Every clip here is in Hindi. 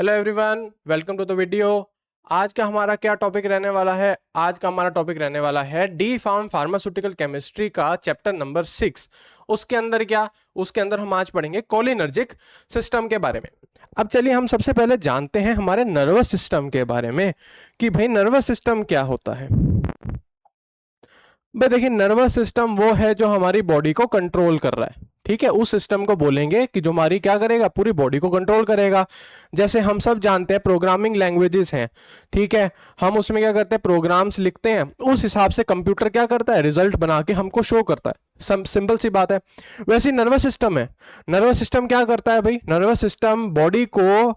Hello everyone, welcome to the video. आज का हमारा क्या टॉपिक रहने वाला है? आज का हमारा टॉपिक रहने वाला है डी फार्म फार्मास्यूटिकल केमिस्ट्री का चैप्टर नंबर 6। उसके अंदर क्या? उसके अंदर हम आज पढ़ेंगे कोलिनर्जिक सिस्टम के बारे में। अब चलिए हम सबसे पहले जानते हैं हमारे नर्वस सिस्टम के बारे में कि भाई नर्वस सिस्टम क्या होता है। भाई देखिए, नर्वस सिस्टम वो है जो हमारी बॉडी को कंट्रोल कर रहा है। ठीक है, उस सिस्टम को बोलेंगे कि जो हमारी क्या करेगा, पूरी बॉडी को कंट्रोल करेगा। जैसे हम सब जानते हैं प्रोग्रामिंग लैंग्वेजेस हैं, ठीक है, हम उसमें क्या करते हैं, प्रोग्राम्स लिखते हैं, उस हिसाब से कंप्यूटर क्या करता है, रिजल्ट बना के हमको शो करता है। सिंपल सी बात है। वैसे नर्वस सिस्टम है। नर्वस सिस्टम क्या करता है भाई? नर्वस सिस्टम बॉडी को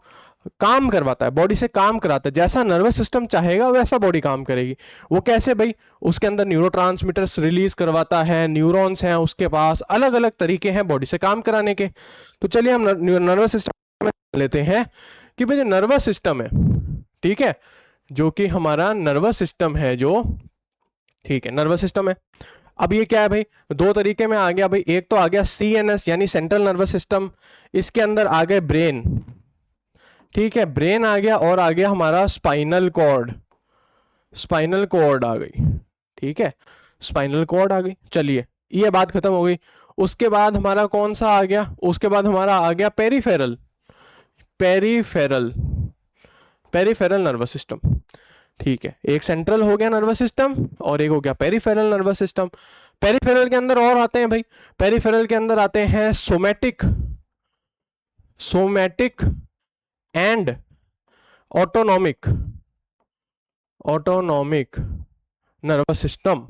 काम करवाता है, बॉडी से काम कराता है। जैसा नर्वस सिस्टम चाहेगा वैसा बॉडी काम करेगी। वो कैसे भाई? उसके अंदर न्यूरोट्रांसमीटर्स रिलीज करवाता है, न्यूरॉन्स हैं उसके पास, अलग अलग तरीके हैं बॉडी से काम कराने के। तो चलिए हम नर्वस सिस्टम लेते हैं कि भाई नर्वस सिस्टम है, ठीक है, जो कि हमारा नर्वस सिस्टम है जो, ठीक है, नर्वस सिस्टम है। अब ये क्या है भाई? दो तरीके में आ गया भाई। एक तो आ गया CNS यानी सेंट्रल नर्वस सिस्टम, इसके अंदर आ गए ब्रेन, ठीक है, ब्रेन आ गया, और आ गया हमारा स्पाइनल कॉर्ड। स्पाइनल कॉर्ड आ गई, ठीक है, स्पाइनल कॉर्ड आ गई। चलिए ये बात खत्म हो गई। उसके बाद हमारा कौन सा आ गया? उसके बाद हमारा आ गया peripheral. Peripheral, peripheral nervous system, ठीक है। एक सेंट्रल हो गया नर्वस सिस्टम और एक हो गया पेरीफेरल नर्वस सिस्टम। पेरीफेरल के अंदर और आते हैं भाई। पेरीफेरल के अंदर आते हैं somatic, somatic and autonomic, autonomic nervous system,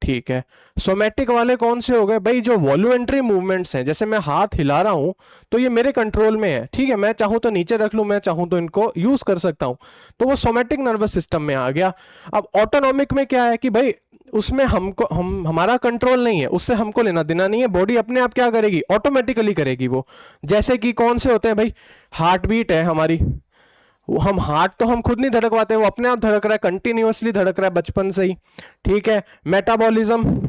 ठीक है। सोमैटिक वाले कौन से हो गए भाई? जो वॉल्यूमेंट्री मूवमेंट्स हैं, जैसे मैं हाथ हिला रहा हूं तो ये मेरे कंट्रोल में है, ठीक है, मैं चाहूं तो नीचे रख लूं, मैं चाहूं तो इनको यूज कर सकता हूं, तो वो सोमैटिक नर्वस सिस्टम में आ गया। अब ऑटोनॉमिक में क्या है कि भाई उसमें हमको हमारा कंट्रोल नहीं है, उससे हमको लेना देना नहीं है, बॉडी अपने आप क्या करेगी, ऑटोमेटिकली करेगी वो। जैसे कि कौन से होते हैं भाई? हार्ट बीट है हमारी, वो हम हार्ट तो हम खुद नहीं धड़कवाते, वो अपने आप धड़क रहा है, कंटिन्यूअसली धड़क रहा है बचपन से ही, ठीक है। मेटाबॉलिज्म,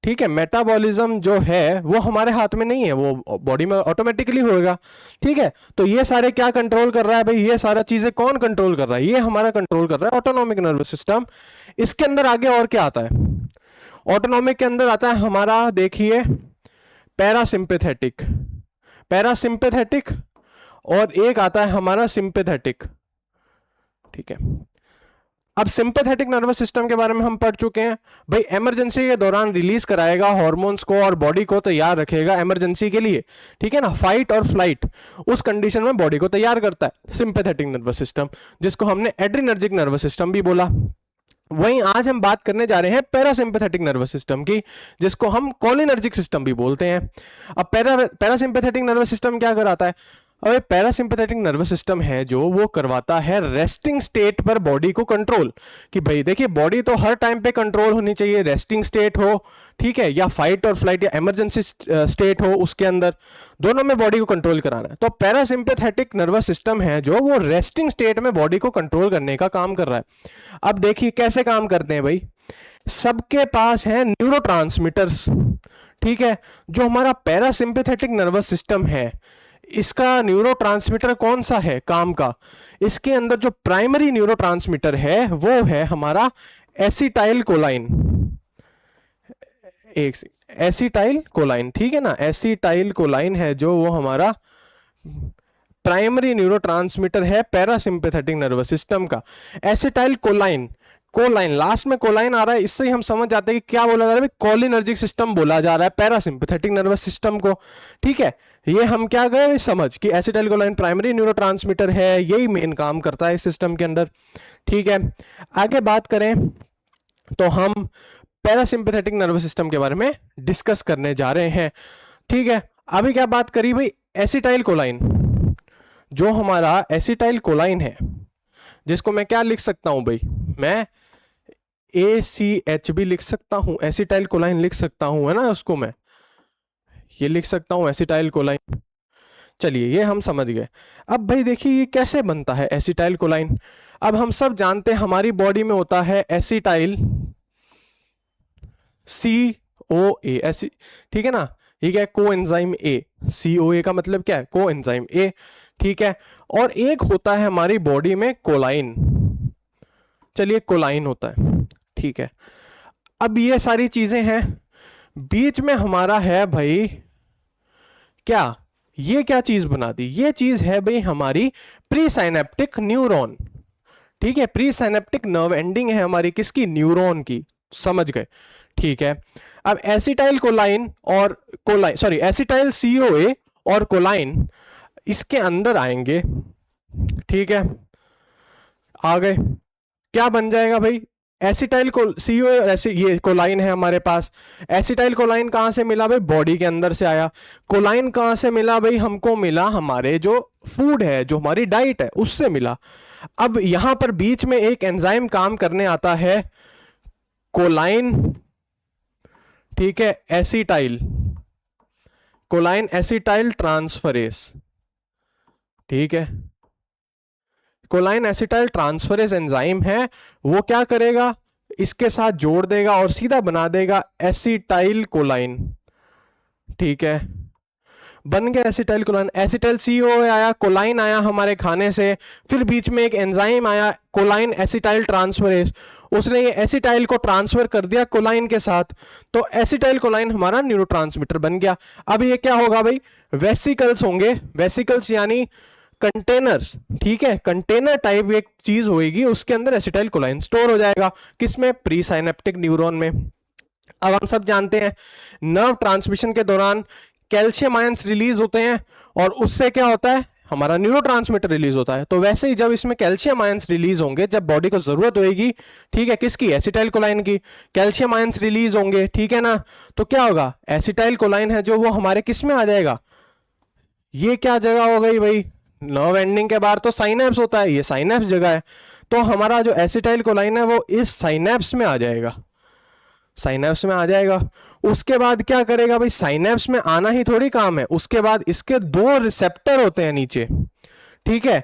ठीक है, मेटाबॉलिज्म जो है वो हमारे हाथ में नहीं है, वो बॉडी में ऑटोमेटिकली होएगा, ठीक है। तो ये सारे क्या कंट्रोल कर रहा है भाई? ये सारा चीजें कौन कंट्रोल कर रहा है? ये हमारा कंट्रोल कर रहा है ऑटोनॉमिक नर्वस सिस्टम। इसके अंदर आगे और क्या आता है? ऑटोनॉमिक के अंदर आता है हमारा, देखिए, पैरासिम्पेथेटिक, पैरासिम्पेथेटिक, और एक आता है हमारा सिंपेथेटिक, ठीक है। अब सिंपैथेटिक नर्वस सिस्टम के बारे में हम पढ़ चुके हैं भाई। इमरजेंसी के दौरान रिलीज कराएगा हार्मोन्स को और बॉडी को तैयार रखेगा इमरजेंसी के लिए, ठीक है ना, फाइट और फ्लाइट, उस कंडीशन में बॉडी को तैयार करता है सिंपैथेटिक नर्वस सिस्टम, जिसको हमने एड्रिनर्जिक नर्वस सिस्टम भी बोला। वहीं आज हम बात करने जा रहे हैं पैरासिम्पैथेटिक नर्वस सिस्टम की, जिसको हम कोलिनर्जिक सिस्टम भी बोलते हैं। अब पैरासिम्पैथेटिक नर्वस सिस्टम क्या कराता है? अब पैरासिम्पैथेटिक नर्वस सिस्टम है जो वो करवाता है रेस्टिंग स्टेट पर बॉडी को कंट्रोल, कि भाई देखिए बॉडी तो हर टाइम पे कंट्रोल होनी चाहिए, रेस्टिंग स्टेट हो, ठीक है, या फाइट और फ्लाइट या इमरजेंसी स्टेट हो, उसके अंदर दोनों में बॉडी को कंट्रोल कराना है। तो पैरासिम्पैथेटिक नर्वस सिस्टम है जो वो रेस्टिंग स्टेट में बॉडी को कंट्रोल करने का काम कर रहा है। अब देखिए कैसे काम करते हैं भाई। सबके पास है न्यूरोट्रांसमीटर्स, ठीक है। जो हमारा पैरासिम्पैथेटिक नर्वस सिस्टम है, इसका न्यूरोट्रांसमीटर कौन सा है काम का? इसके अंदर जो प्राइमरी न्यूरोट्रांसमीटर है वो है हमारा एसिटाइल कोलाइन, एक एसिटाइल कोलाइन, ठीक है ना, एसिटाइल कोलाइन है जो वो हमारा प्राइमरी न्यूरोट्रांसमीटर है पैरासिम्पैथेटिक नर्वस सिस्टम का। एसिटाइल कोलाइन, कोलाइन लास्ट में कोलाइन आ रहा है, इससे ही हम समझ जाते हैं कि क्या बोला जा रहा है, कोलिनर्जिक सिस्टम बोला जा रहा है पैरासिम्पैथेटिक नर्वस सिस्टम को, ठीक है। ये हम क्या गए समझ कि एसिटाइल कोलाइन प्राइमरी न्यूरोट्रांसमीटर है, यही मेन काम करता है इस सिस्टम के अंदर, ठीक है। आगे बात करें तो हम पैरासिम्पैथेटिक नर्वस सिस्टम के बारे में डिस्कस करने जा रहे हैं, ठीक है। अभी क्या बात करी भाई? एसिटाइल कोलाइन, जो हमारा एसिटाइल कोलाइन है, जिसको मैं क्या लिख सकता हूं भाई? मैं ACH भी लिख सकता हूं, एसिटाइल कोलाइन लिख सकता हूं, है ना, उसको मैं ये लिख सकता हूं एसिटाइल कोलाइन। चलिए ये हम समझ गए। अब भाई देखिए ये कैसे बनता है एसिटाइल कोलाइन। अब हम सब जानते हैं हमारी बॉडी में होता है एसिटाइल COA, ठीक है ना, ये क्या है? कोएंजाइम A, COA का मतलब क्या है? कोएंजाइम A, ठीक है, और एक होता है हमारी बॉडी में कोलाइन, चलिए कोलाइन होता है, ठीक है। अब ये सारी चीजें हैं, बीच में हमारा है भाई क्या, ये क्या चीज बना दी, ये चीज है भाई हमारी प्री साइनेप्टिक न्यूरॉन, ठीक है, प्री साइनेप्टिक नर्व एंडिंग है हमारी किसकी, न्यूरॉन की, समझ गए, ठीक है। अब एसिटाइल कोलाइन और कोलाइन, सॉरी एसिटाइल सीओए और कोलाइन इसके अंदर आएंगे, ठीक है, आ गए, क्या बन जाएगा भाई, एसिटाइल को सीओ, ऐसे ये कोलाइन है हमारे पास, एसिटाइल कोलाइन कहां से मिला भाई, बॉडी के अंदर से आया, कोलाइन कहां से मिला भाई, हमको मिला हमारे जो फूड है, जो हमारी डाइट है उससे मिला। अब यहां पर बीच में एक एंजाइम काम करने आता है, कोलाइन, ठीक है, एसिटाइल, कोलाइन एसिटाइल ट्रांसफरेज, ठीक है, कोलाइन एसिटाइल ट्रांसफरेज एंजाइम है, वो क्या करेगा, इसके साथ जोड़ देगा और सीधा बना देगा एसिटाइल कोलाइन, ठीक है, बन गया एसिटाइल कोलाइन, एसिटाइल सीओ आया, कोलाइन आया हमारे खाने से, फिर बीच में एक एंजाइम आया कोलाइन एसिटाइल ट्रांसफरेज, उसने ये एसिटाइल को ट्रांसफर कर दिया कोलाइन के साथ, तो एसिटाइल कोलाइन हमारा न्यूरोट्रांसमीटर बन गया। अब ये क्या होगा भाई, वेसिकल्स होंगे, वेसिकल्स यानी कंटेनर्स, ठीक है, कंटेनर टाइप एक चीज होगी, उसके अंदर एसिटाइल कोलाइन स्टोर हो जाएगा, किसमें, प्री साइनेप्टिक न्यूरॉन में। अब हम सब जानते हैं नर्व ट्रांसमिशन के दौरान कैल्शियम आयंस रिलीज होते हैं और उससे क्या होता है, हमारा न्यूरोट्रांसमीटर रिलीज होता है। तो वैसे ही जब इसमें कैल्शियम आयंस रिलीज होंगे, जब बॉडी को जरूरत होगी, ठीक है, किसकी, एसिटाइल कोलाइन की, कैल्शियम आयंस रिलीज होंगे, ठीक है ना, तो क्या होगा, एसिटाइल कोलाइन है जो वो हमारे किस में आ जाएगा, ये क्या जगह हो गई भाई, नर्व एंडिंग के बाहर तो साइनेप्स होता है, ये साइनेप्स जगह है, तो हमारा जो एसिटाइल कोलाइन है वो इस साइनेप्स में आ जाएगा, साइनेप्स में आ जाएगा। उसके बाद क्या करेगा भाई, साइनेप्स में आना ही थोड़ी काम है, उसके बाद इसके दो रिसेप्टर होते हैं नीचे, ठीक है,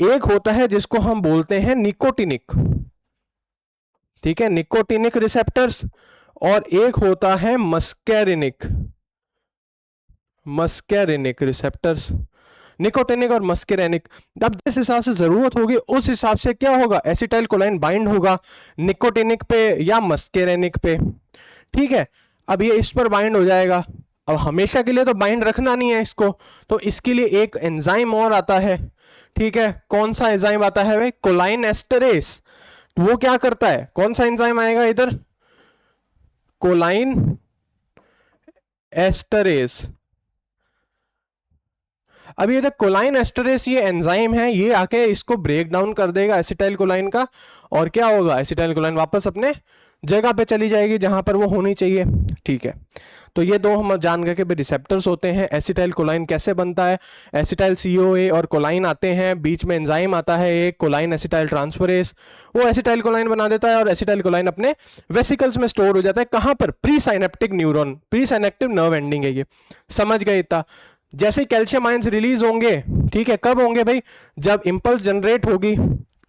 एक होता है जिसको हम बोलते हैं निकोटिनिक, ठीक है, निकोटिनिक रिसेप्टर्स, और एक होता है मस्कैरिनिक, मस्कैरिनिक रिसेप्टर्स, निकोटिनिक और मस्कैरिनिक। अब जिस हिसाब से जरूरत होगी उस हिसाब से क्या होगा, एसिटाइल कोलाइन बाइंड होगा निकोटिनिक पे या मस्कैरिनिक पे, ठीक है। अब ये इस पर बाइंड हो जाएगा, अब हमेशा के लिए तो बाइंड रखना नहीं है इसको, तो इसके लिए एक एंजाइम और आता है, ठीक है, कौन सा एंजाइम आता है भाई, कोलाइन एस्टरेस, वो क्या करता है, कौन सा एंजाइम आएगा इधर, कोलाइन एस्टरेस। अब ये जो कोलाइन एस्टरेस ये एंजाइम है, ये आके इसको ब्रेक डाउन कर देगा एसिटाइल कोलाइन का, और क्या होगा, एसिटाइल कोलाइन वापस अपने जगह पे चली जाएगी जहां पर वो होनी चाहिए, ठीक है। तो ये दो हम जान गए कि रिसेप्टर्स होते हैं, एसिटाइल कोलाइन कैसे बनता है, एसिटाइल सीओए और कोलाइन आते हैं, बीच में एंजाइम आता है एक कोलाइन एसिटाइल ट्रांसफरेज, वो एसिटाइल कोलाइन बना देता है और एसिटाइल कोलाइन अपने वेसिकल्स में स्टोर हो जाता है, कहां पर, pre synaptic neuron, pre synaptic nerve ending है ये, समझ गए इतना। जैसे कैल्शियम आयंस रिलीज होंगे, ठीक है, कब होंगे भाई, जब इंपल्स जनरेट होगी,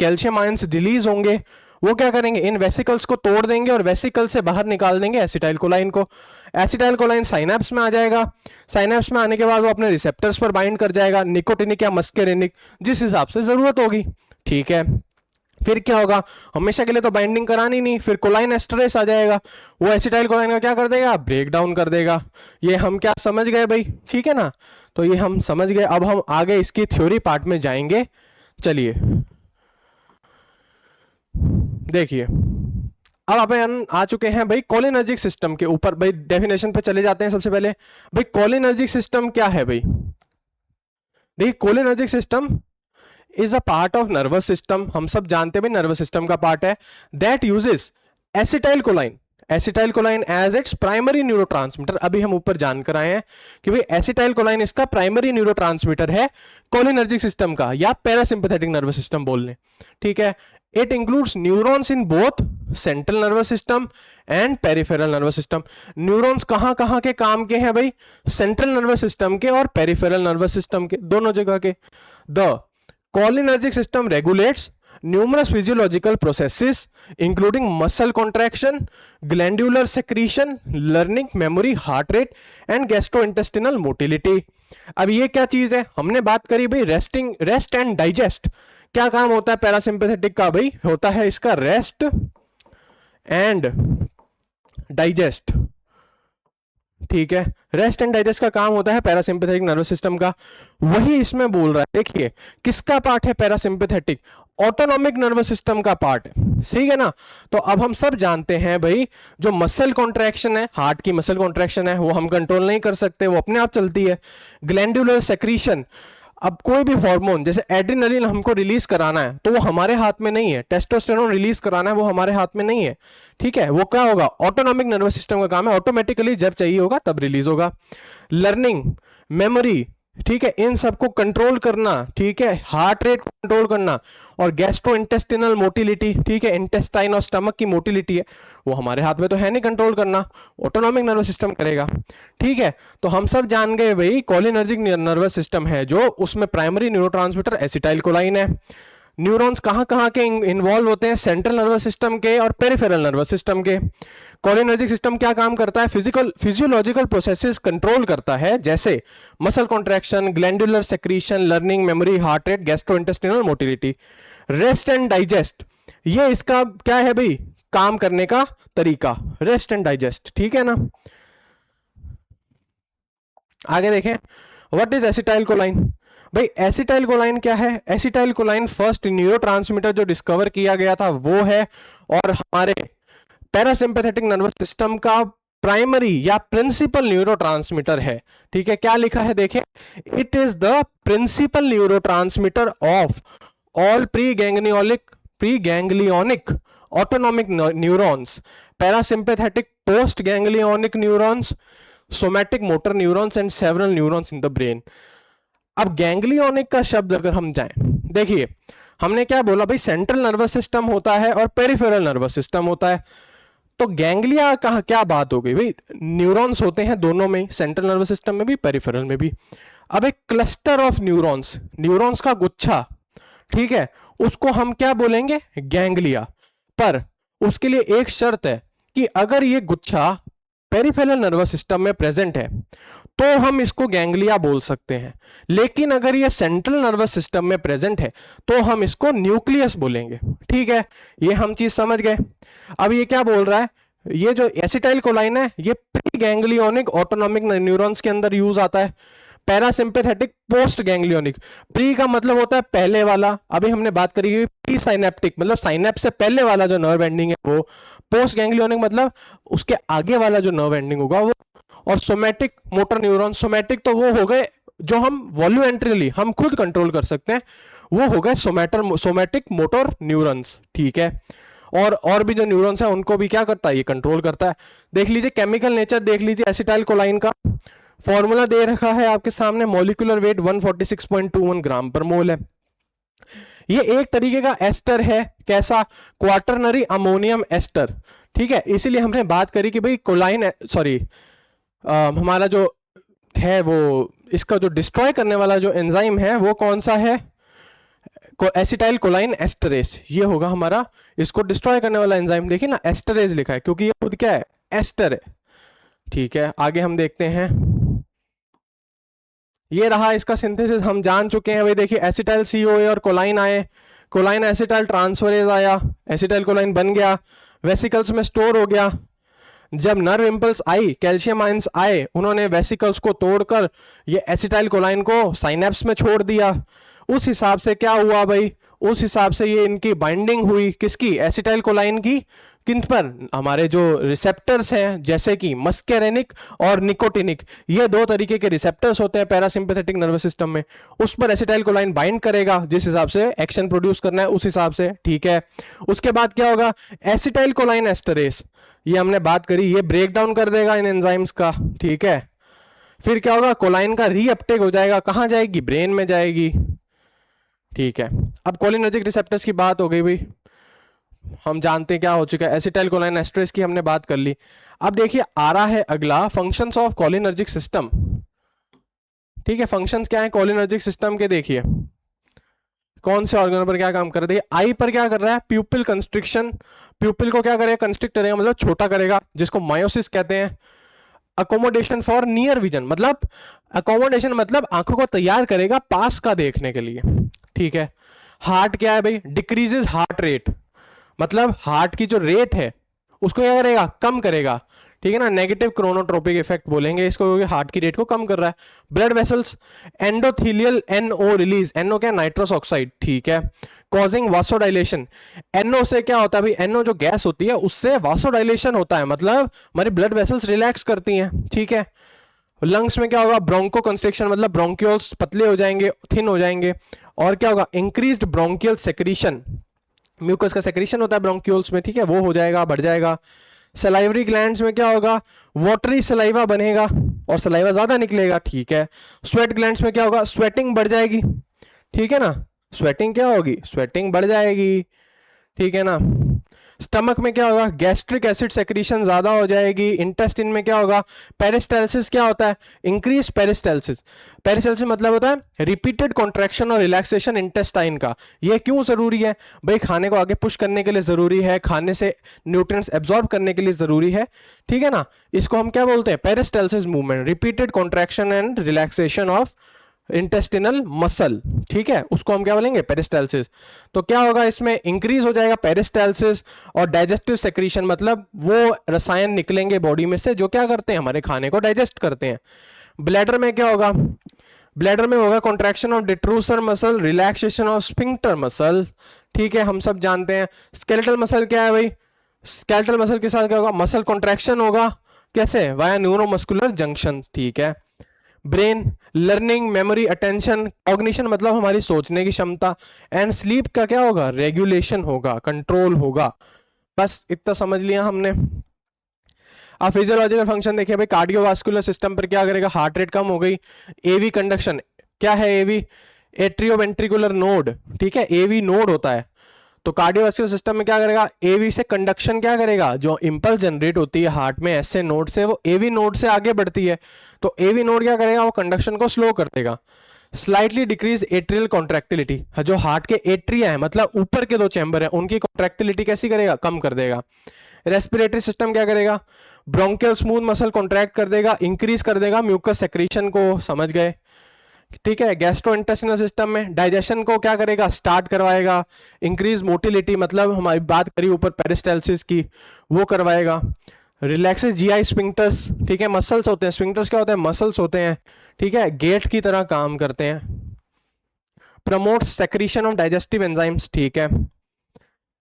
कैल्शियम आयंस रिलीज होंगे, वो क्या करेंगे, इन वेसिकल्स को तोड़ देंगे और वेसिकल से बाहर निकाल देंगे एसिटाइल कोलाइन को, एसिटाइल कोलाइन साइनेप्स में आ जाएगा, साइनेप्स में आने के बाद वो अपने रिसेप्टर्स पर बाइंड कर जाएगा, निकोटिनिक या मस्कैरिनिक, जिस हिसाब से जरूरत होगी, ठीक है। फिर क्या होगा, हमेशा के लिए तो बाइंडिंग करानी नहीं, फिर कोलाइन एस्टरेस आ जाएगा, वो एसिटाइल कोलाइन का क्या कर देगा, ब्रेक डाउन कर देगा। ये हम क्या समझ गए भाई, ठीक है ना, तो ये हम समझ गए। अब हम आगे इसकी थ्योरी पार्ट में जाएंगे, चलिए देखिए, अब अपन आ चुके हैं भाई कोलिनर्जिक सिस्टम के ऊपर, भाई डेफिनेशन पे चले जाते हैं। सबसे पहले भाई कोलिनर्जिक सिस्टम क्या है भाई, देखिए cholinergic system is a part of nervous system, हम सब जानते हैं भाई नर्वस सिस्टम का पार्ट है, that uses acetylcholine, acetylcholine as its primary neurotransmitter. अभी हम ऊपर जानकर आए हैं कि भाई एसिटाइल कोलाइन इसका प्राइमरी न्यूरोट्रांसमीटर है कोलिनर्जिक सिस्टम का, या पैरासिम्पैथेटिक नर्वस सिस्टम बोल लें, ठीक है। It includes neurons in both central nervous system and peripheral nervous system. Neurons कहां कहां के काम के हैं भाई, सेंट्रल नर्वस सिस्टम के और पेरिफेरल नर्वस सिस्टम के, दोनों जगह के। The cholinergic system regulates numerous physiological processes including muscle contraction, glandular secretion, learning, memory, heart rate and gastrointestinal motility. अब ये क्या चीज है, हमने बात करी भाई रेस्ट एंड डाइजेस्ट। क्या काम होता है पैरासिम्पैथेटिक का भाई, होता है इसका रेस्ट एंड डाइजेस्ट। ठीक है, रेस्ट एंड डाइजेस्ट का काम होता है पैरासिम्पैथेटिक नर्वस सिस्टम का। वही इसमें बोल रहा है, देखिए किसका पार्ट है पैरासिम्पैथेटिक, ऑटोनॉमिक नर्वस सिस्टम का पार्ट है, ठीक है ना। तो अब हम सब जानते हैं भाई, जो मसल कॉन्ट्रैक्शन है, हार्ट की मसल कॉन्ट्रैक्शन है, वो हम कंट्रोल नहीं कर सकते, वो अपने आप चलती है। ग्लैंडुलर सेक्रीशन, अब कोई भी हार्मोन जैसे एड्रिनलिन हमको रिलीज कराना है तो वो हमारे हाथ में नहीं है, टेस्टोस्टेरोन रिलीज कराना है वो हमारे हाथ में नहीं है, ठीक है। वो क्या होगा, ऑटोनॉमिक नर्वस सिस्टम का काम है, ऑटोमेटिकली जब चाहिए होगा तब रिलीज होगा। लर्निंग, मेमोरी, ठीक है, इन सबको कंट्रोल करना, ठीक है, हार्ट रेट कंट्रोल करना, और गैस्ट्रो इंटेस्टिनल मोटिलिटी, ठीक है, इंटेस्टाइन और स्टमक की मोटिलिटी है, वो हमारे हाथ में तो है नहीं कंट्रोल करना, ऑटोनॉमिक नर्वस सिस्टम करेगा, ठीक है। तो हम सब जान गए भाई कोलिनर्जिक नर्वस सिस्टम है जो, उसमें प्राइमरी न्यूरोट्रांसमीटर एसिटाइल कोलाइन है। न्यूरॉन्स कहां कहां के इन्वॉल्व होते हैं, सेंट्रल नर्वस सिस्टम के और पेरिफेरल नर्वस सिस्टम के। कोलिनर्जिक सिस्टम क्या काम करता है, फिजियोलॉजिकल प्रोसेसेस कंट्रोल करता है, जैसे muscle contraction, glandular secretion, learning, memory, heart rate, gastrointestinal motility. Rest and digest, ये इसका क्या है भाई, काम करने का तरीका, रेस्ट एंड डाइजेस्ट, ठीक है ना। आगे देखें, व्हाट इज एसिटाइल कोलाइन। भाई एसिटाइल कोलाइन क्या है, एसिटाइल कोलाइन फर्स्ट न्यूरोट्रांसमीटर जो डिस्कवर किया गया था वो है, और हमारे पैरासिम्पैथेटिक नर्वस सिस्टम का प्राइमरी या प्रिंसिपल न्यूरोट्रांसमीटर है, ठीक है। क्या लिखा है देखें, it is the principal neurotransmitter of all preganglionic autonomic neurons, parasympathetic postganglionic neurons, somatic motor neurons and several neurons in the brain. अब गैंग्लियोनिक का शब्द अगर हम जाएं, देखिए हमने क्या बोला भाई, सेंट्रल नर्वस सिस्टम होता है और पेरिफेरल नर्वस सिस्टम होता है। तो गैंग्लिया का क्या बात हो गई भाई, न्यूरॉन्स होते हैं दोनों में, सेंट्रल नर्वस सिस्टम में भी पेरिफेरल में भी। अब एक क्लस्टर ऑफ न्यूरॉन्स, न्यूरॉन्स का गुच्छा, ठीक है, उसको हम क्या बोलेंगे, गैंग्लिया। पर उसके लिए एक शर्त है कि अगर ये गुच्छा पेरिफेरल नर्वस सिस्टम में प्रेजेंट है तो हम इसको गैंग्लिया बोल सकते हैं, लेकिन अगर ये सेंट्रल नर्वस सिस्टम में प्रेजेंट है तो हम इसको न्यूक्लियस बोलेंगे, ठीक है। ये हम चीज समझ गए। अब ये क्या बोल रहा है, ये जो एसिटाइल कोलाइन है ये प्री गैंग्लियोनिक ऑटोनॉमिक न्यूरॉन्स के अंदर यूज आता है, पैरासिम्पैथेटिक पोस्ट गैंग्लियोनिक। प्री का मतलब होता है पहले वाला, अभी हमने बात करी प्री साइनेप्टिक मतलब साइनेप्स से पहले वाला जो नर्व एंडिंग है वो, पोस्ट गैंग्लियोनिक मतलब उसके आगे वाला जो नर्व एंडिंग होगा वो, और सोमैटिक मोटर न्यूरॉन। सोमैटिक तो वो हो गए जो हम वॉल्यूएंट्रिली हम खुद कंट्रोल कर सकते हैं, वो हो गए सोमैटिक मोटर न्यूरॉन्स, ठीक है। और भी जो न्यूरॉन्स हैं उनको भी क्या करता है, ये कंट्रोल करता है। देख लीजिए केमिकल नेचर, देख लीजिए एसिटाइल कोलाइन का फॉर्मूला दे रखा है आपके सामने, मॉलिक्यूलर वेट 146.21 ग्राम पर मोल है। ये एक तरीके का एस्टर है, कैसा, क्वाटरनरी अमोनियम एस्टर, ठीक है। इसीलिए हमने बात करी कि भाई कोलाइन, सॉरी हमारा जो है वो, इसका जो डिस्ट्रॉय करने वाला जो एंजाइम है वो कौन सा है, एसिटाइल कोलाइन एस्टरेज, ये होगा हमारा इसको डिस्ट्रॉय करने वाला एंजाइम। देखिए ना एस्टरेज लिखा है क्योंकि ये खुद क्या है, एस्टर है, ठीक है। आगे हम देखते हैं, ये रहा इसका सिंथेसिस, हम जान चुके हैं भाई। देखिए एसिटाइल CoA और कोलाइन आए, कोलाइन एसिटाइल ट्रांसफरेज आया, एसिटाइल कोलाइन बन गया, वेसिकल्स में स्टोर हो गया। जब नर्व इंपल्स आई, कैल्शियम आयंस आए, उन्होंने वेसिकल्स को तोड़कर ये एसिटाइल कोलाइन को साइनेप्स में छोड़ दिया। उस हिसाब से क्या हुआ भाई, उस हिसाब से ये इनकी बाइंडिंग हुई, किसकी, एसिटाइल कोलाइन की, किन पर, हमारे जो रिसेप्टर्स हैं जैसे कि मस्केरेनिक और निकोटिनिक, ये दो तरीके के रिसेप्टर्स होते हैं पैरासिम्पैथेटिक नर्वस सिस्टम में, उस पर एसिटाइल कोलाइन बाइंड करेगा जिस हिसाब से एक्शन प्रोड्यूस करना है उस हिसाब से, ठीक है। उसके बाद क्या होगा, एसिटाइल कोलाइन एस्टरेस, ये हमने बात करी, ये ब्रेक डाउन कर देगा इन एंजाइम्स का, ठीक है। फिर क्या होगा, कोलाइन का रीअपटेक हो जाएगा, कहां जाएगी, ब्रेन में जाएगी, ठीक है। अब कोलिनर्जिक रिसेप्टर्स की बात हो गई भाई, हम जानते हैं क्या हो चुका है, एसिटाइल कोलाइन एस्टरेस की हमने बात कर ली। अब देखिए आ रहा है अगला, फंक्शंस ऑफ कोलिनर्जिक सिस्टम, ठीक है। फंक्शंस क्या है कोलिनर्जिक सिस्टम के, देखिए कौन से ऑर्गन पर क्या काम कर रहा है। आई पर क्या कर रहा है, प्यूपिल कंस्ट्रिक्शन, प्यूपिल को क्या करेगा, कंस्ट्रिक्ट करेगा मतलब छोटा करेगा, जिसको मायोसिस कहते हैं। अकोमोडेशन फॉर नियर विजन, मतलब अकोमोडेशन मतलब आंखों को तैयार करेगा पास का देखने के लिए, ठीक है। हार्ट क्या है भाई, डिक्रीजेस हार्ट रेट, मतलब हार्ट की जो रेट है उसको क्या करेगा, कम करेगा, ठीक है ना। नेगेटिव क्रोनोट्रोपिक इफेक्ट बोलेंगे इसको, क्योंकि हार्ट की रेट को कम कर रहा है। Blood vessels, endothelial NO release, NO क्या, नाइट्रस ऑक्साइड, ठीक है, कॉजिंग वासोडाइलेशन। एनओ से क्या होता है भाई, एनओ जो गैस होती है उससे वासोडाइलेशन होता है, मतलब हमारी ब्लड वेसल्स रिलैक्स करती हैं, ठीक है। लंग्स में क्या होगा, ब्रोंको कंस्ट्रिक्शन, मतलब ब्रोंक्यूल्स पतले हो जाएंगे, थिन हो जाएंगे। और क्या होगा, इंक्रीज्ड ब्रोंकियल सेक्रीशन, म्यूकस का सेक्रीशन होता है ब्रोंक्यूल्स में, ठीक है, वो हो जाएगा, बढ़ जाएगा। सलाइवरी ग्लैंड्स में क्या होगा, वाटरी सलाइवा बनेगा और सलाइवा ज्यादा निकलेगा, ठीक है। स्वेट ग्लैंड्स में क्या होगा, स्वेटिंग बढ़ जाएगी, ठीक है ना, स्वेटिंग क्या होगी, स्वेटिंग बढ़ जाएगी, ठीक है ना। स्टमक में क्या होगा, गैस्ट्रिक एसिड सेक्रीशन ज्यादा हो जाएगी। इंटेस्टिन में क्या होगा, पेरिस्टाल्सिस क्या होता है, इंक्रीज पेरिस्टाल्सिस। पेरिस्टाल्सिस मतलब होता है रिपीटेड कॉन्ट्रैक्शन और रिलैक्सेशन इंटेस्टाइन का। ये क्यों जरूरी है भाई, खाने को आगे पुश करने के लिए जरूरी है, खाने से न्यूट्रिएंट्स एब्जॉर्ब करने के लिए जरूरी है, ठीक है ना। इसको हम क्या बोलते हैं, peristalsis movement, repeated contraction and relaxation of intestinal muscle, ठीक है, उसको हम क्या बोलेंगे, पेरिस्टाल्सिस। तो क्या होगा, इसमें इंक्रीज हो जाएगा पेरिस्टाल्सिस और डाइजेस्टिव सेक्रीशन, मतलब वो रसायन निकलेंगे बॉडी में से जो क्या करते हैं, हमारे खाने को डाइजेस्ट करते हैं। ब्लैडर में क्या होगा, ब्लैडर में होगा contraction of डिट्रूसर muscle, relaxation of sphincter muscle, ठीक है, हम सब जानते हैं। स्केलेटल मसल क्या है भाई, स्केलेटल मसल के साथ क्या होगा, मसल कॉन्ट्रैक्शन होगा, कैसे, वाया न्यूरोमस्कुलर जंक्शन, ठीक है। Brain, learning, memory, attention, cognition मतलब हमारी सोचने की क्षमता। एंड स्लीप का क्या होगा, रेगुलेशन होगा, कंट्रोल होगा। बस इतना समझ लिया हमने। अब फिजियोलॉजिकल फंक्शन देखिए भाई, कार्डियोवास्कुलर सिस्टम पर क्या करेगा, हार्ट रेट कम हो गई। एवी कंडक्शन, क्या है एवी, एट्रियोवेंट्रिकुलर नोड, ठीक है, एवी नोड होता है। तो कार्डियोवास्कुलर सिस्टम में क्या करेगा, एवी से कंडक्शन क्या करेगा, जो इंपल्स जनरेट होती है हार्ट में ऐसे नोड से, वो एवी नोड से आगे बढ़ती है। तो एवी नोड क्या करेगा, वो कंडक्शन को स्लो कर देगा। स्लाइटली डिक्रीज एट्रियल कॉन्ट्रैक्टिलिटी, जो हार्ट के एट्रिया है मतलब ऊपर के दो चैम्बर है, उनकी कॉन्ट्रैक्टिलिटी कैसी करेगा, कम कर देगा। रेस्पिरेटरी सिस्टम क्या करेगा, ब्रोंकियल स्मूथ मसल कॉन्ट्रैक्ट कर देगा, इंक्रीज कर देगा म्यूकस सेक्रीशन को, समझ गए, ठीक है। गैस्ट्रोइंटेस्टिनल सिस्टम में डाइजेशन को क्या करेगा, स्टार्ट करवाएगा। इंक्रीज मोटिलिटी, मतलब हमारी बात करी ऊपर पेरिस्टाल्सिस की, वो करवाएगा। रिलैक्सेस जीआई स्फिंक्टर्स, ठीक है, मसल्स होते हैं, स्फिंक्टर्स क्या होते हैं, मसल्स होते हैं, ठीक है, गेट की तरह काम करते हैं। Promotes secretion of digestive enzymes, ठीक है।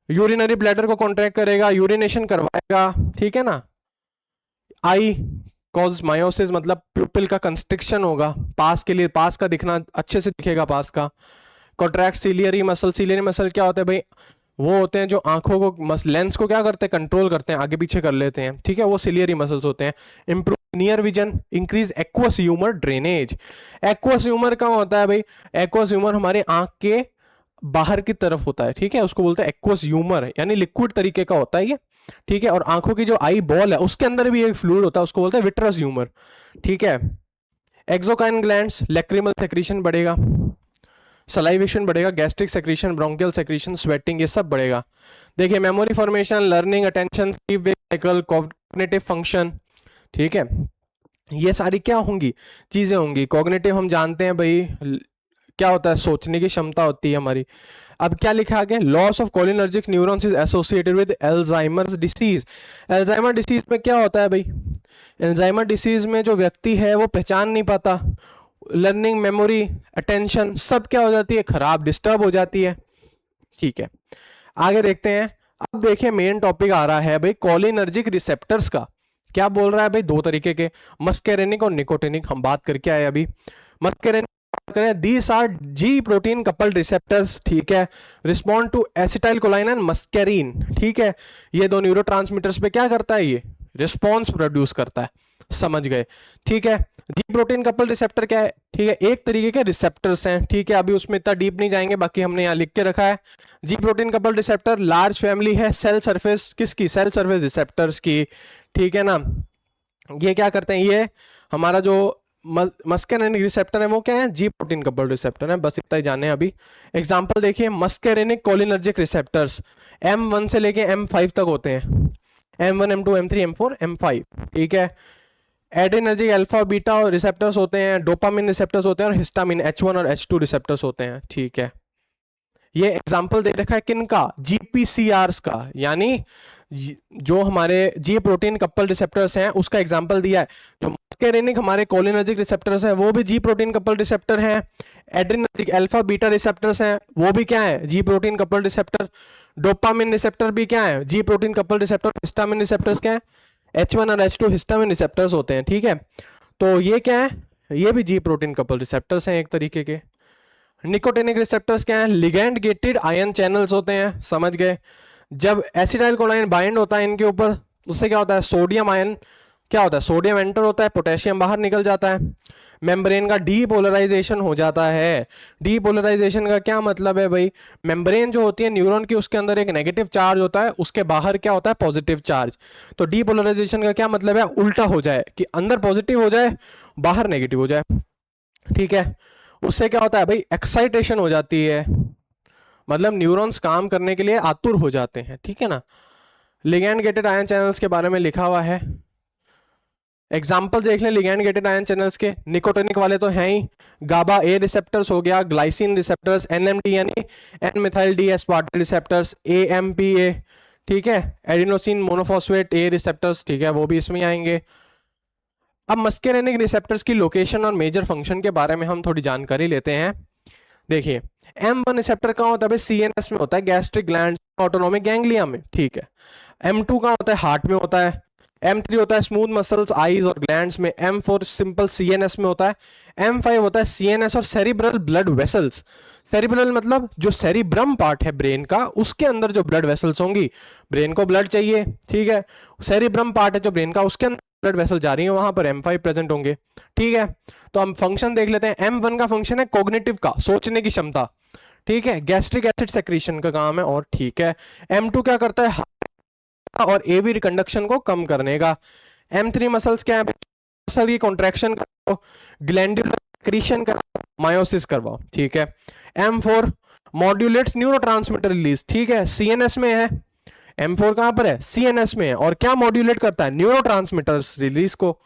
यूरिनरी ब्लैडर को कॉन्ट्रैक्ट करेगा, यूरिनेशन करवाएगा, ठीक है ना। आई कॉज मायोसिस, मतलब प्यूपिल का कंस्ट्रिक्शन होगा, पास के लिए, पास का दिखना अच्छे से दिखेगा पास का। Contract ciliary muscle, ciliary muscle क्या होता है भाई, वो होते हैं जो आंखों को, लेंस को क्या करते हैं, कंट्रोल करते हैं, आगे पीछे कर लेते हैं, ठीक है, वो सिलियरी मसल्स होते हैं। Improve near vision, increase aqueous humour drainage. Aqueous humour कहाँ होता है भाई, एक्वस ह्यूमर हमारे आंख के बाहर की तरफ होता है, ठीक है, उसको बोलते हैं एक्वस ह्यूमर, यानी लिक्विड तरीके का होता है ये, ठीक है। और आंखों की जो आई बॉल है उसके अंदर भी एक फ्लूइड होता है, उसको बोलते हैं विट्रस ह्यूमर, ठीक है। एक्सोकाइन ग्लैंड्स, लैक्रिमल सेक्रीशन बढ़ेगा, सलाइवेशन बढ़ेगा, gastric secretion, bronchial secretion, sweating, ये सब बढ़ेगा। देखिए memory formation, learning, attention, sleep wake cycle, cognitive function, ठीक है, ये सारी क्या होंगी, चीजें होंगी। कॉग्निटिव हम जानते हैं भाई क्या होता है, सोचने की क्षमता होती है हमारी। अब क्या लिखा आगे, loss of cholinergic neurons is associated with Alzheimer's disease. Alzheimer disease में क्या होता है भाई, एल्जाइमर डिसीज में जो व्यक्ति है वो पहचान नहीं पाता, लर्निंग, मेमोरी, अटेंशन सब क्या हो जाती है, खराब, डिस्टर्ब हो जाती है, ठीक है। आगे देखते हैं। अब देखिए मेन टॉपिक आ रहा है भाई कोलिनर्जिक रिसेप्टर्स का। क्या बोल रहा है भाई, दो तरीके के, मस्केरेनिक और निकोटिनिक, हम बात करके आए अभी। मस्केरेनिक करें, these are G protein coupled receptors, ठीक है, respond to acetylcholine and muscarine, ठीक है। ये दो न्यूरोट्रांसमीटर्स पे क्या करता है, ये रिस्पॉन्स प्रोड्यूस करता है, समझ गए, ठीक है। जी प्रोटीन कपल रिसेप्टर क्या है, ठीक है, एक तरीके के रिसेप्टर्स हैं, ठीक है, अभी उसमें इतना डीप नहीं जाएंगे, बाकी हमने यहाँ लिख के रखा है। जी protein couple receptor large family है सेल सरफेस, किसकी, सेल सरफेस रिसेप्टर्स की, ठीक है ना। ये क्या करते हैं, ये हमारा जो मस्केरेनिक रिसेप्टर है वो क्या है, जी प्रोटीन कपल्ड रिसेप्टर है, बस इतना ही जाने अभी। एग्जांपल देखिए, मस्केरेनिक कोलिनर्जिक रिसेप्टर्स M1 से लेके M5 तक होते हैं, M1 M2 M3 M4 M5, ठीक है। एड्रेनर्जिक अल्फा और बीटा और रिसेप्टर्स होते हैं, डोपामिन रिसेप्टर्स होते हैं और हिस्टामिन H1 और H2 रिसेप्टर्स होते हैं। ठीक है, ये एग्जाम्पल दे रखा है किनका, जीपीसीआरस का, यानी जो हमारे जी प्रोटीन कपल रिसेप्टर्स हैं उसका एग्जांपल दिया है। जो मस्केरेनिक हमारे कोलिनर्जिक रिसेप्टर्स हैं वो भी जी प्रोटीन कपल रिसेप्टर हैं, एड्रेनर्जिक अल्फा बीटा रिसेप्टर्स हैं वो भी क्या है, जी protein couple receptor, dopamine receptor भी क्या है, जी protein couple receptor, histamine receptors क्या है, H1 और H2 हिस्टामिन रिसेप्टर्स होते हैं। ठीक है, तो ये क्या है, ये भी जी प्रोटीन कपल रिसेप्टर्स हैं एक तरीके के। निकोटिनिक रिसेप्टर्स क्या है, लिगैंड गेटेड आयन चैनल्स होते हैं, समझ गए। जब एसिटाइल कोलाइन बाइंड होता है इनके ऊपर, उससे क्या होता है, सोडियम आयन क्या होता है, सोडियम एंटर होता है, पोटेशियम बाहर निकल जाता है, मेम्ब्रेन का डीपोलराइजेशन हो जाता है। डीपोलराइजेशन का क्या मतलब है भाई, मेम्ब्रेन जो होती है न्यूरॉन की, उसके अंदर एक नेगेटिव चार्ज होता है, उसके बाहर क्या होता है, पॉजिटिव चार्ज। तो डीपोलराइजेशन का क्या मतलब है, उल्टा हो जाए, कि अंदर पॉजिटिव हो जाए बाहर नेगेटिव हो जाए। ठीक है, उससे क्या होता है भाई, एक्साइटेशन हो जाती है, मतलब न्यूरॉन्स काम करने के लिए आतुर हो जाते हैं। ठीक है ना, लिगैंड गेटेड आयन चैनल्स के बारे में लिखा हुआ है, एग्जाम्पल देख लें लिगैंड गेटेड आयन चैनल्स के। निकोटिनिक वाले तो हैं ही, गाबा ए रिसेप्टर्स हो गया, ग्लाइसिन रिसेप्टर्स, एनएमडी यानी N methyl D aspartate receptors, AMPA, ठीक है, एडिनोसिन मोनोफॉस्फेट ए रिसेप्टर्स, ठीक है, वो भी इसमें आएंगे। अब मस्केरेनिक रिसेप्टर्स की लोकेशन और मेजर फंक्शन के बारे में हम थोड़ी जानकारी लेते हैं। देखिए, M1 रिसेप्टर कहाँ होता है भाई, CNS में होता है, गैस्ट्रिक ग्लैंड, ऑटोनोमिक गैंग्लिया में। ठीक है, M2 कहाँ होता है, हार्ट में होता है, M3 होता है स्मूथ मसल्स, आईज और ग्लैंड्स में, M4 सिंपल CNS में होता है, M5 होता है CNS और सेरिब्रल ब्लड वेसल्स। सेरिब्रल मतलब जो सेरिब्रम पार्ट है ब्रेन का, उसके अंदर जो ब्लड वेसल्स होंगी, ब्रेन को ब्लड चाहिए, ठीक है, सेरिब्रम पार्ट है जो ब्रेन का, उसके अंदर ब्लड वेसल जा रही है, वहां पर M5 प्रेजेंट होंगे। ठीक है, तो हम फंक्शन देख लेते हैं। M1 का फंक्शन है कॉग्निटिव का, सोचने की क्षमता, ठीक है, गैस्ट्रिक एसिड सेक्रीशन का काम है, और ठीक है। M2 क्या करता है, और एवी रिकंडक्शन को कम करने का। M3 मसल्स क्या है, मसल की कॉन्ट्रैक्शन करो, ग्लैंडुलर सेक्रीशन करो, मायोसिस करवाओ। ठीक है, M4 मॉड्यूलेट्स न्यूरोट्रांसमीटर रिलीज, ठीक है, CNS में है। M4 कहां पर है, CNS में है, और क्या मॉड्यूलेट करता है, न्यूरोट्रांसमीटर्स रिलीज को।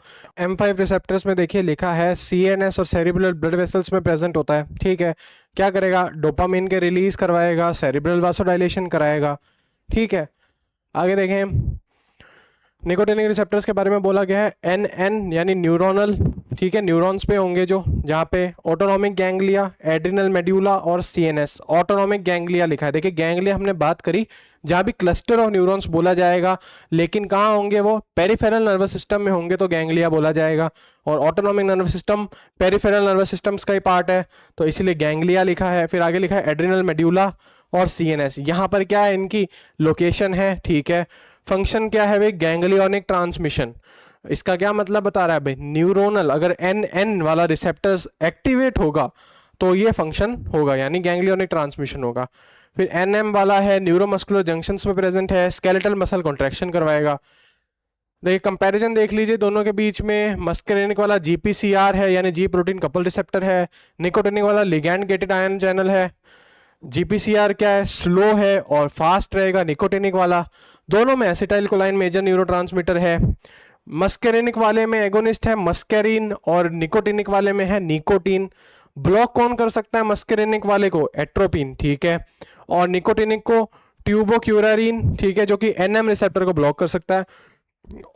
M5 रिसेप्टर्स में देखिए लिखा है CNS और सेरिब्रल ब्लड वेसल्स में प्रेजेंट होता है। ठीक है, क्या करेगा, डोपामिन के रिलीज करवाएगा, सेरिब्रल वासोडाइलेशन कराएगा। ठीक है, आगे देखें, निकोटिनिक रिसेप्टर्स के बारे में बोला गया है NN यानी न्यूरोनल, ठीक है, न्यूरॉन्स पे होंगे जो, जहाँ पे ऑटोनॉमिक गैंग्लिया, एड्रिनल मेड्यूला और CNS। ऑटोनॉमिक गैंग्लिया लिखा है, देखिए गैंग्लिया हमने बात करी, जहाँ भी क्लस्टर ऑफ न्यूरॉन्स बोला जाएगा, लेकिन कहाँ होंगे वो, पेरिफेरल नर्वस सिस्टम में होंगे तो गैंग्लिया बोला जाएगा, और autonomic nervous system peripheral nervous systems का ही पार्ट है, तो इसीलिए गैंग्लिया लिखा है। फिर आगे लिखा है एड्रिनल मेड्यूला और CNS, यहाँ पर क्या है, इनकी लोकेशन है। ठीक है, फंक्शन क्या है भाई, गैंग्लियोनिक ट्रांसमिशन। इसका क्या मतलब बता रहा है भाई, न्यूरोनल, अगर NN वाला रिसेप्टर्स एक्टिवेट होगा तो ये फंक्शन होगा, यानी गैंग्लियोनिक ट्रांसमिशन होगा। फिर NM वाला है न्यूरोमस्कुलर जंक्शंस में प्रेजेंट है, स्केलेटल मसल कॉन्ट्रैक्शन करवाएगा। देखिए कंपैरिजन देख लीजिए दोनों के बीच में, मस्केरेनिक वाला GPCR है यानी जी प्रोटीन कपल रिसेप्टर है, निकोटिनिक वाला लिगैंड गेटेड आयन चैनल है। GPCR क्या है, स्लो है और फास्ट रहेगा, निकोटिनिक वाला। दोनों में एसिटाइल कोलाइन मेजर न्यूरोट्रांसमीटर है। मस्केरेनिक वाले में एगोनिस्ट है मस्केरिन, और निकोटिनिक वाले में है निकोटीन। ब्लॉक कौन कर सकता है मस्केरेनिक वाले को, एट्रोपिन, ठीक है, और निकोटिनिक को ट्यूबोक्यूरारिन, ठीक है, जो कि NM रिसेप्टर को ब्लॉक कर सकता है।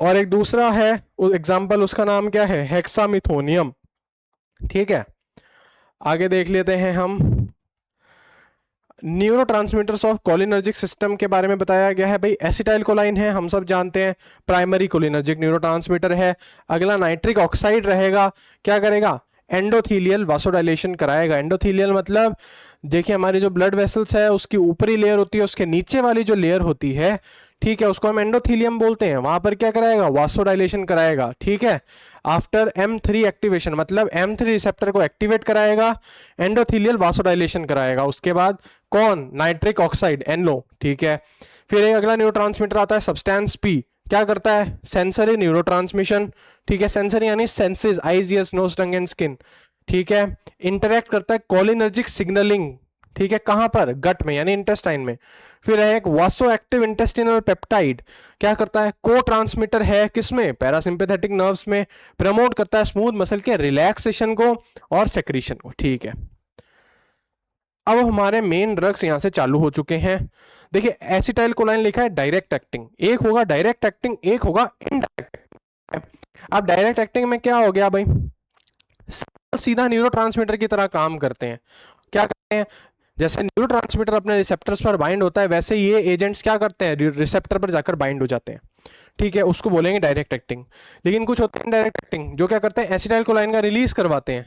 और एक दूसरा है एग्जाम्पल, उसका नाम क्या है, हेक्सामिथोनियम। ठीक है, आगे देख लेते हैं हम, न्यूरोट्रांसमीटर्स ऑफ कोलिनर्जिक सिस्टम के बारे में बताया गया है भाई। एसिटाइल कोलाइन है, हम सब जानते हैं, प्राइमरी कोलिनर्जिक न्यूरोट्रांसमीटर है। अगला नाइट्रिक ऑक्साइड रहेगा, क्या करेगा, एंडोथीलियल वासोडाइलेशन कराएगा। एंडोथीलियल मतलब देखिए हमारी जो ब्लड वेसल्स है उसकी ऊपरी लेयर होती है, उसके नीचे वाली जो लेयर होती है, ठीक है, उसको हम एंडोथीलियम बोलते हैं, वहां पर क्या कराएगा, वासोडाइलेशन कराएगा। ठीक है, आफ्टर M3 एक्टिवेशन, मतलब M3 रिसेप्टर को एक्टिवेट कराएगा, एंडोथीलियल वासोडाइलेशन कराएगा। उसके बाद कौन, नाइट्रिक ऑक्साइड NO, ठीक है। फिर एक अगला न्यूरोट्रांसमीटर आता है सब्सटेंस P, क्या करता है, सेंसरी न्यूरोट्रांसमिशन, ठीक है, सेंसरी यानी senses, eyes, ears, nose, tongue and skin, ठीक है। इंटरेक्ट करता है कोलिनर्जिक सिग्नलिंग, ठीक है, कहां पर, गट में यानी इंटेस्टाइन में। फिर है एक वासो एक्टिव इंटेस्टिनल पेप्टाइड, क्या करता है, को ट्रांसमीटर है किसमें, पैरासिम्पैथेटिक नर्व्स में, प्रमोट करता है स्मूथ मसल के रिलैक्सेशन को और सेक्रीशन को। ठीक है, अब हमारे मेन ड्रग्स यहां से चालू हो चुके हैं। देखिए एसिटाइल कोलाइन लिखा है डायरेक्ट एक्टिंग, एक होगा डायरेक्ट एक्टिंग, एक होगा इनडायरेक्ट एक्टिंग। अब डायरेक्ट एक्टिंग में क्या हो गया भाई, सीधा न्यूरोट्रांसमीटर की तरह काम करते हैं। क्या करते हैं, जैसे न्यूरोट्रांसमीटर अपने रिसेप्टर्स पर बाइंड होता है, वैसे ये एजेंट्स क्या करते हैं, रिसेप्टर पर जाकर बाइंड हो जाते हैं। ठीक है, उसको बोलेंगे डायरेक्ट एक्टिंग। लेकिन कुछ होते हैं डायरेक्ट एक्टिंग, जो क्या करते हैं, एसिटाइल कोलाइन का रिलीज करवाते हैं,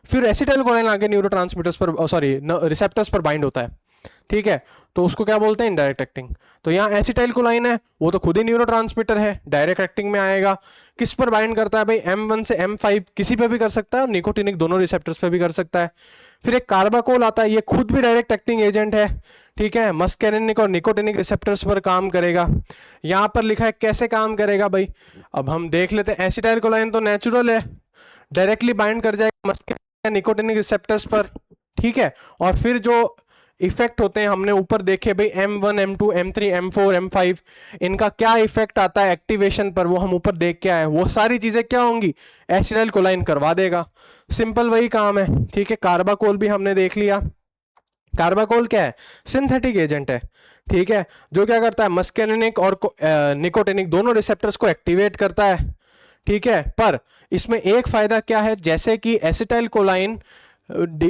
फिर एसिटाइल कोलाइन आगे न्यूरोट्रांसमीटर्स पर, सॉरी रिसेप्टर्स पर बाइंड होता है। ठीक है, तो उसको क्या बोलते हैं, इनडायरेक्ट एक्टिंग। तो यहाँ एसिटाइल कोलाइन है, वो तो खुद ही न्यूरोट्रांसमीटर है, डायरेक्ट एक्टिंग में आएगा। किस पर बाइंड करता है भाई, M1 से M5 किसी पे भी कर सकता है, और निकोटिनिक दोनों रिसेप्टर्स पे भी कर सकता है। फिर एक कार्बाकोल आता है, ये खुद भी डायरेक्ट एक्टिंग एजेंट है। ठीक है, मस्कैरिनिक और निकोटिनिक रिसेप्टर्स पर काम करेगा। यहाँ पर लिखा है कैसे काम करेगा भाई, अब हम देख लेते हैं। एसिटाइल कोलाइन तो नेचुरल है, डायरेक्टली बाइंड कर जाएगा मस्कैरिनिक निकोटिनिक रिसेप्टर्स पर। ठीक है, और फिर जो इफेक्ट होते हैं हमने ऊपर देखे भाई, M1 M2 M3 M4 M5, इनका क्या इफेक्ट आता है एक्टिवेशन पर, वो हम ऊपर देख के आए। वो सारी चीजें क्या होंगी, एसिटाइल कोलाइन करवा देगा। सिंपल वही काम है। ठीक है, कार्बाकोल भी हमने देख लिया। कार्बाकोल क्या है, सिंथेटिक एजेंट है। ठीक है, जो क्या करता है, मस्कैरिनिक और निकोटिनिक दोनों रिसेप्टर्स को एक्टिवेट करता है। ठीक है, पर इसमें एक फायदा क्या है, जैसे कि एसिटाइल कोलाइन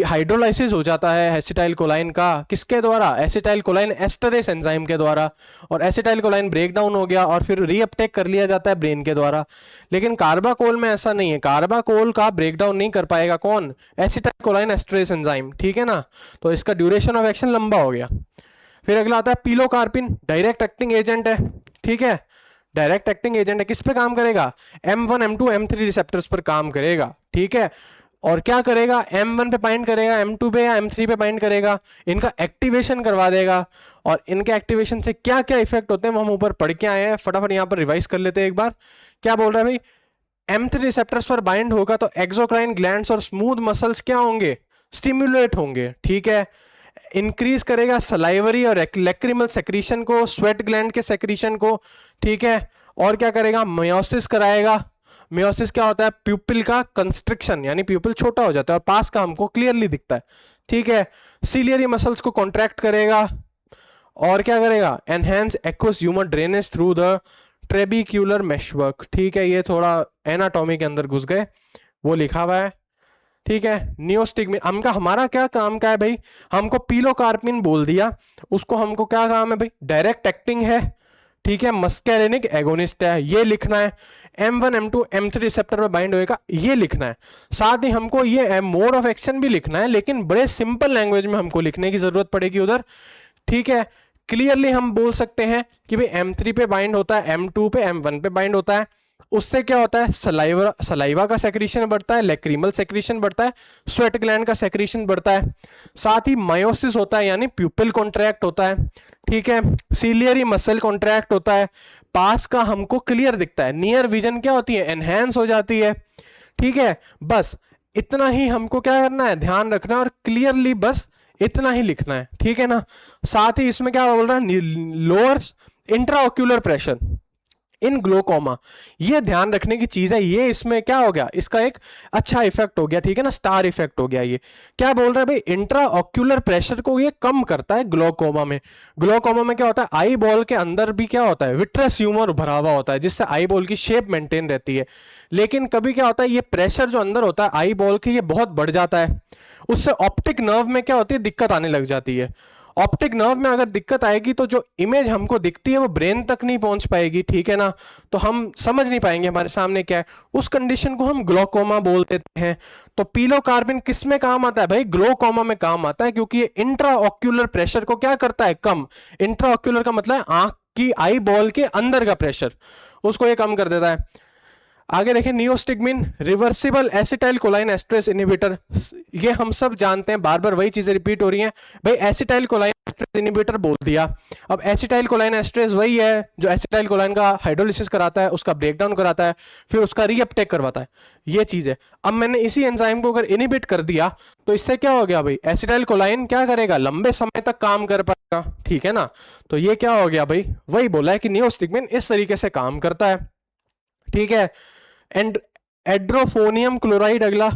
हाइड्रोलाइसिस हो जाता है एसिटाइल कोलाइन का, किसके द्वारा, एसिटाइल कोलाइन एस्टरेस एंजाइम के द्वारा, और एसिटाइल कोलाइन ब्रेक डाउन हो गया और फिर रीअपटेक कर लिया जाता है ब्रेन के द्वारा। लेकिन कार्बाकोल में ऐसा नहीं है, कार्बाकोल का ब्रेक डाउन नहीं कर पाएगा कौन, एसिटाइल कोलाइन एस्टरेस एंजाइम। ठीक है ना, तो इसका ड्यूरेशन ऑफ एक्शन लंबा हो गया। फिर अगला आता है पिलोकार्पिन, डायरेक्ट एक्टिंग एजेंट है। ठीक है, डायरेक्ट एक्टिंग एजेंट है, किस पे काम करेगा, M1 M2 M3 रिसेप्टर्स पर काम करेगा। ठीक है, और क्या करेगा, M1 पे बाइंड करेगा, M2 पे या M3 पे बाइंड करेगा, इनका एक्टिवेशन करवा देगा। और इनके एक्टिवेशन से क्या क्या इफेक्ट होते हैं वो हम ऊपर पढ़ के आए हैं, फटाफट यहाँ पर रिवाइज कर लेते हैं एक बार। क्या बोल रहा है भाई, M3 रिसेप्टर्स पर बाइंड होगा तो एक्सोक्राइन ग्लैंड्स और स्मूथ मसल्स क्या होंगे, स्टिमुलेट होंगे। ठीक है, इंक्रीज करेगा सलाइवरी और लैक्रिमल सेक्रीशन को, स्वेट ग्लैंड के सेक्रीशन को। ठीक है, और क्या करेगा, मेयोसिस कराएगा। मेयोसिस क्या होता है, प्यूपिल का कंस्ट्रिक्शन, यानी प्यूपिल छोटा हो जाता है और पास का हमको क्लियरली दिखता है। ठीक है, सिलियरी मसल्स को कॉन्ट्रैक्ट करेगा। और क्या करेगा, enhance aqueous humour drainage through the trabecular meshwork. ठीक है, ये थोड़ा एनाटॉमी के अंदर घुस गए, वो लिखा हुआ है। ठीक है, नियोस्टिग्मिन हमका, हमारा क्या काम का है भाई, हमको पिलोकार्पिन बोल दिया, उसको हमको क्या काम है भाई, डायरेक्ट एक्टिंग है। ठीक है, मस्कैरिनिक एगोनिस्ट है, ये लिखना है। M1 M2 M3 रिसेप्टर में बाइंड होएगा, ये लिखना है। साथ ही हमको ये मोड ऑफ एक्शन भी लिखना है, लेकिन बड़े सिंपल लैंग्वेज में हमको लिखने की जरूरत पड़ेगी उधर। ठीक है, क्लियरली हम बोल सकते हैं कि भाई M3 पे बाइंड होता है, M2 पे M1 पे बाइंड होता है। उससे क्या होता है, सलाइवा का सेक्रीशन बढ़ता है, लैक्रिमल सेक्रीशन बढ़ता है, स्वेट ग्लैंड का सेक्रीशन बढ़ता है। साथ ही मायोसिस होता है, यानी प्यूपिल कॉन्ट्रैक्ट होता है। ठीक है, सिलियरी मसल कॉन्ट्रैक्ट होता है, पास का हमको क्लियर दिखता है, नियर विजन क्या होती है, एनहेंस हो जाती है। ठीक है, बस इतना ही हमको क्या करना है, ध्यान रखना, और क्लियरली बस इतना ही लिखना है। ठीक है ना, साथ ही इसमें क्या बोल रहा है, lower intraocular pressure in glaucoma, ये ध्यान रखने की चीज है। ये इसमें क्या हो गया, इसका एक अच्छा इफेक्ट हो गया। ठीक है ना, स्टार इफेक्ट हो गया। ये क्या बोल रहा है भाई, इंट्रा ऑक्यूलर प्रेशर को ये कम करता है ग्लोकोमा में। ग्लोकोमा में क्या होता है, आई बॉल के अंदर भी क्या होता है, विट्रस ह्यूमर भरा हुआ होता है, जिससे आई बॉल की शेप मेंटेन रहती है। लेकिन कभी क्या होता है, ये प्रेशर जो अंदर होता है आई बॉल के, ये बहुत बढ़ जाता है, उससे ऑप्टिक नर्व में क्या होती है, दिक्कत आने लग जाती है। ऑप्टिक नर्व में अगर दिक्कत आएगी तो जो इमेज हमको दिखती है वो ब्रेन तक नहीं पहुंच पाएगी। ठीक है ना, तो हम समझ नहीं पाएंगे हमारे सामने क्या है। उस कंडीशन को हम ग्लोकोमा बोल देते हैं। तो पिलोकार्पिन किस में काम आता है भाई, ग्लोकोमा में काम आता है, क्योंकि ये इंट्राऑक्यूलर प्रेशर को क्या करता है, कम। इंट्राऑक्यूलर का मतलब है आंख की आई बॉल के अंदर का प्रेशर, उसको ये कम कर देता है। आगे देखें, neostigmine reversible acetylcholine esterase inhibitor, ये हम सब जानते हैं, बार बार वही चीजें रिपीट हो रही हैं भाई। एसिटाइल कोलाइन एस्ट्रेज इनहिबिटर बोल दिया। अब एसिटाइल कोलाइन एस्ट्रेज वही है जो एसिटाइल कोलाइन का हाइड्रोलिसिस कराता है, उसका ब्रेकडाउन कराता है, फिर उसका रीअपटेक करवाता है, ये चीज है। अब मैंने इसी एंजाइम को अगर इनहिबिट कर दिया तो इससे क्या हो गया भाई, एसिटाइल कोलाइन क्या करेगा, लंबे समय तक काम कर पाएगा, ठीक है ना। तो ये क्या हो गया भाई, वही बोला है कि नियोस्टिग्मिन इस तरीके से काम करता है, ठीक है। एंड एड्रोफोनियम क्लोराइड अगला,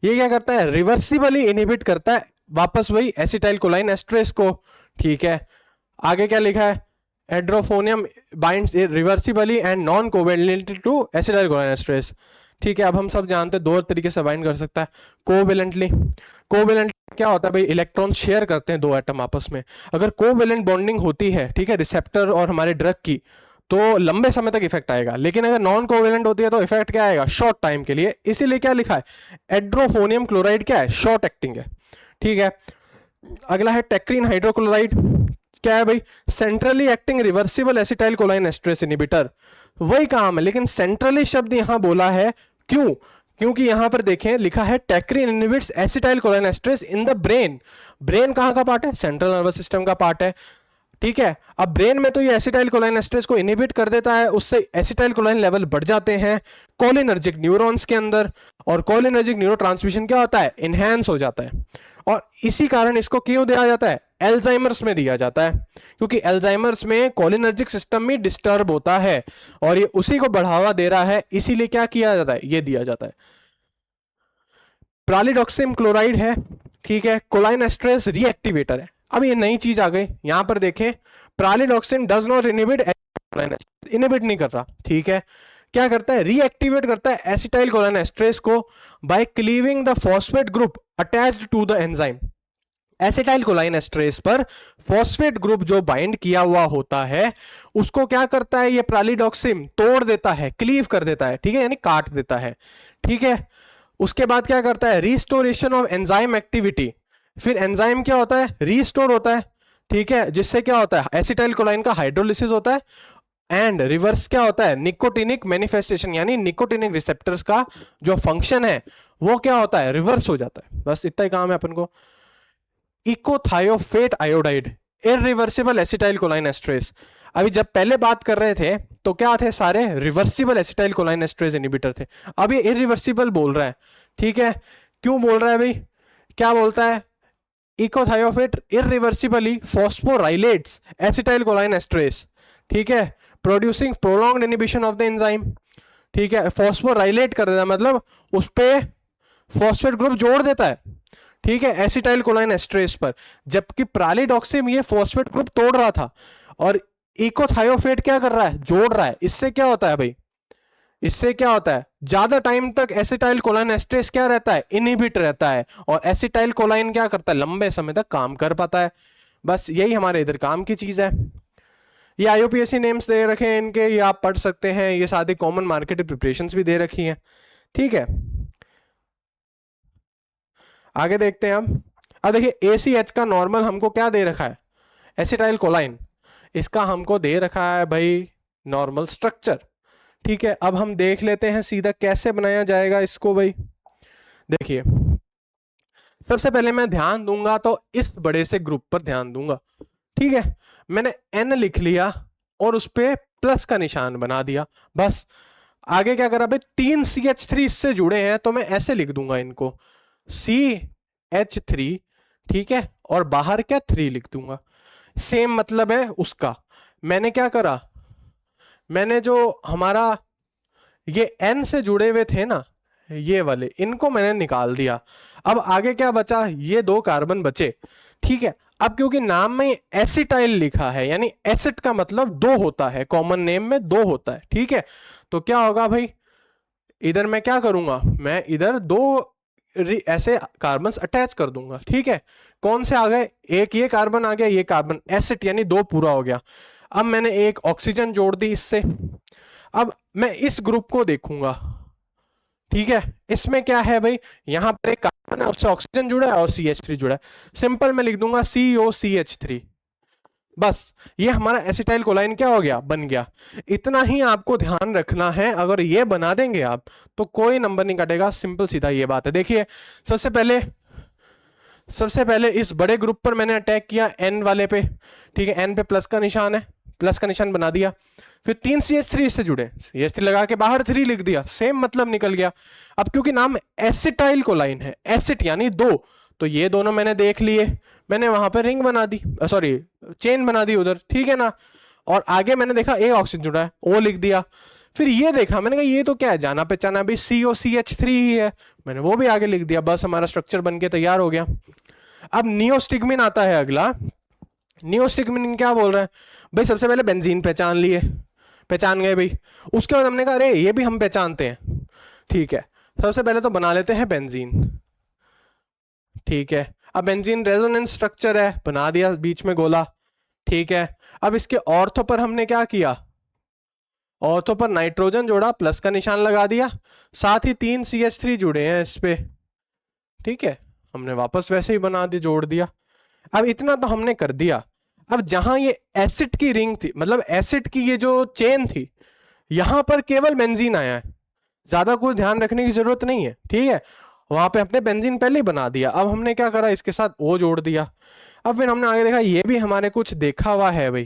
ये क्या करता है, रिवर्सिबली इनहिबिट करता है वापस वही एसिटाइल कोलाइन एस्ट्रेस को, ठीक है। आगे क्या लिखा है, edrophonium binds reversibly and non covalently to acetylcholine esterase, ठीक है। अब हम सब जानते हैं दो तरीके से बाइंड कर सकता है, कोवेलेंटली। कोवेलेंट क्या होता है भाई, इलेक्ट्रॉन शेयर करते हैं दो एटम आपस में, अगर कोवेलेंट बॉन्डिंग होती है, ठीक है, रिसेप्टर और हमारे ड्रग की, तो लंबे समय तक इफेक्ट आएगा। लेकिन अगर नॉन कोवेलेंट होती है तो इफेक्ट क्या आएगा, शॉर्ट टाइम के लिए, इसीलिए क्या लिखा है, एड्रोफोनियम क्लोराइड क्या है, शॉर्ट एक्टिंग है, ठीक है। अगला है टेक्रीन हाइड्रोक्लोराइड, क्या है भाई, centrally acting reversible acetylcholine esterase inhibitor, वही काम है, लेकिन सेंट्रली शब्द यहां बोला है, क्यों, क्योंकि यहां पर देखें लिखा है tacrine inhibits acetylcholine esterase in the brain. Brain कहां का पार्ट है, सेंट्रल नर्वस सिस्टम का पार्ट है, ठीक है। अब ब्रेन में तो ये एसिटाइल कोलाइन एस्ट्रेस को इनहिबिट कर देता है, उससे एसिटाइल कोलाइन लेवल बढ़ जाते हैं कोलिनर्जिक न्यूरॉन्स के अंदर, और कोलिनर्जिक न्यूरोट्रांसमिशन क्या होता है, इनहैंस हो जाता है। और इसी कारण इसको क्यों दिया जाता है, एल्जाइमर्स में दिया जाता है, क्योंकि एल्जाइमर्स में कोलिनर्जिक सिस्टम में डिस्टर्ब होता है और ये उसी को बढ़ावा दे रहा है, इसीलिए क्या किया जाता है, ये दिया जाता है। प्रालिडॉक्सिम क्लोराइड है, ठीक है, कोलाइन एस्ट्रेस रीएक्टिवेटर है। अब ये नई चीज आ गई, यहां पर देखें, प्रालिडॉक्सिम डज नॉट इनहिबिट, इनहिबिट नहीं कर रहा, ठीक है, क्या करता है, रीएक्टिवेट करता है एसिटाइल कोलाइन एस्ट्रेस को by cleaving the phosphate group attached to the enzyme. Acetylcholine esterase पर फॉस्फेट ग्रुप जो बाइंड किया हुआ होता है उसको क्या करता है, ये प्रालिडॉक्सिम तोड़ देता है, क्लीव कर देता है, ठीक है, यानी काट देता है, ठीक है। उसके बाद क्या करता है, रिस्टोरेशन ऑफ एंजाइम एक्टिविटी, फिर एंजाइम क्या होता है, रीस्टोर होता है, ठीक है, जिससे क्या होता है, एसिटाइल कोलाइन का हाइड्रोलिसिस होता है, एंड रिवर्स क्या होता है, निकोटिनिक मैनिफेस्टेशन, यानी निकोटिनिक रिसेप्टर्स का जो फंक्शन है वो क्या होता है, रिवर्स हो जाता है। बस इतना ही काम है अपन को। इकोथायोफेट आयोडाइड, इरिवर्सिबल एसिटाइल कोलाइन एस्ट्रेस, अभी जब पहले बात कर रहे थे तो क्या थे, सारे reversible acetylcholine esterase inhibitor थे, अब ये इरिवर्सिबल बोल रहा है, ठीक है। क्यों बोल रहा है भाई, क्या बोलता है, इकोथायोफेट इरिवर्सिबली फॉस्फोराइलेट्स एसिटाइल कोलाइन एस्ट्रेस, ठीक है, producing prolonged inhibition of the enzyme, ठीक है, फॉस्फोराइलेट कर देता मतलब उस पे फॉस्फेट ग्रुप जोड़ देता है, ठीक है, एसिटाइल कोलाइन एस्ट्रेस पर, जबकि प्रालिडॉक्सिम ये फॉस्फेट ग्रुप तोड़ रहा था और इकोथायोफेट क्या कर रहा है, जोड़ रहा है। इससे क्या होता है भाई, इससे क्या होता है, ज्यादा टाइम तक एसिटाइल कोलाइन एस्ट्रेस क्या रहता है, इनहिबिट रहता है, और एसिटाइल कोलाइन क्या करता है, लंबे समय तक काम कर पाता है। बस यही हमारे इधर काम की चीज है। ये आईयूपीएससी नेम्स दे रखे हैं इनके, ये आप पढ़ सकते हैं, ये साथ ही कॉमन मार्केट प्रिपरेशंस भी दे रखी हैं, ठीक है। आगे देखते हैं अब देखिए ACH का नॉर्मल हमको क्या दे रखा है, एसिटाइल कोलाइन, इसका हमको दे रखा है भाई नॉर्मल स्ट्रक्चर, ठीक है। अब हम देख लेते हैं सीधा कैसे बनाया जाएगा इसको भाई। देखिए सबसे पहले मैं ध्यान दूंगा तो इस बड़े से ग्रुप पर ध्यान दूंगा, ठीक है, मैंने N लिख लिया और उस पे प्लस का निशान बना दिया, बस। आगे क्या करा भाई, 3 CH3 इससे जुड़े हैं तो मैं ऐसे लिख दूंगा इनको CH3, ठीक है, और बाहर क्या 3 लिख दूंगा, सेम मतलब है उसका। मैंने क्या करा, मैंने जो हमारा ये N से जुड़े हुए थे ना, ये वाले, इनको मैंने निकाल दिया। अब आगे क्या बचा, ये 2 कार्बन बचे, ठीक है। अब क्योंकि नाम में एसिटाइल लिखा है, यानी एसिड का मतलब 2 होता है, कॉमन नेम में 2 होता है, ठीक है। तो क्या होगा भाई, इधर मैं क्या करूंगा, मैं इधर 2 ऐसे कार्बन अटैच कर दूंगा, ठीक है। कौन से आ गए, एक ये कार्बन आ गया, ये कार्बन एसिड, यानी 2 पूरा हो गया। अब मैंने एक ऑक्सीजन जोड़ दी इससे। अब मैं इस ग्रुप को देखूंगा, ठीक है, इसमें क्या है भाई, यहां पर एक कार्बन है उससे ऑक्सीजन जुड़ा है और CH3 जुड़ा है, सिंपल मैं लिख दूंगा COCH3, बस। ये हमारा एसिटाइल कोलाइन क्या हो गया, बन गया। इतना ही आपको ध्यान रखना है, अगर ये बना देंगे आप तो कोई नंबर नहीं कटेगा, सिंपल सीधा ये बात है। देखिए सबसे पहले सबसे पहले इस बड़े ग्रुप पर मैंने अटैक किया एन वाले पे, ठीक है, एन पे प्लस का निशान है, प्लस का निशान बना दिया। फिर 3 CH3 इससे जुड़े, CH3 लगा के बाहर 3 लिख दिया, सेम मतलब निकल गया। अब क्योंकि नाम एसिटाइल कोलाइन है, एसिट यानी 2, तो ये दोनों मैंने देख लिए, मैंने वहां पर रिंग बना दी, सॉरी चेन बना दी उधर, ठीक है ना। और आगे मैंने देखा एक ऑक्सीजन जुड़ा है, ओ लिख दिया। फिर ये देखा, मैंने कहा ये तो क्या है, जाना पहचाना अभी COCH3 ही है, मैंने वो भी आगे लिख दिया, बस हमारा स्ट्रक्चर बन के तैयार हो गया। अब नियोस्टिग्मिन आता है अगला। नियोस्टिग्मिन क्या बोल रहा है भाई, सबसे पहले बेंजीन पहचान लिए, पहचान गए भाई। उसके बाद हमने कहा अरे ये भी हम पहचानते हैं, ठीक है, सबसे पहले तो बना लेते हैं बेंजीन, ठीक है। अब बेंजीन रेजोनेंस स्ट्रक्चर है, बना दिया बीच में गोला, ठीक है। अब इसके ऑर्थो पर हमने क्या किया, ऑर्थो पर नाइट्रोजन जोड़ा, प्लस का निशान लगा दिया, साथ ही 3 CH3 जुड़े हैं इस पे, ठीक है, हमने वापस वैसे ही बना दिया, जोड़ दिया। अब इतना तो हमने कर दिया। अब जहां ये एसिड की रिंग थी, मतलब एसिड की ये जो चेन थी, यहां पर केवल बेंजीन आया है, ज्यादा कुछ ध्यान रखने की जरूरत नहीं है, ठीक है। वहां पे हमने बेंजीन पहले ही बना दिया। अब हमने क्या करा, इसके साथ ओ जोड़ दिया। अब फिर हमने आगे देखा ये भी हमारे कुछ देखा हुआ है भाई,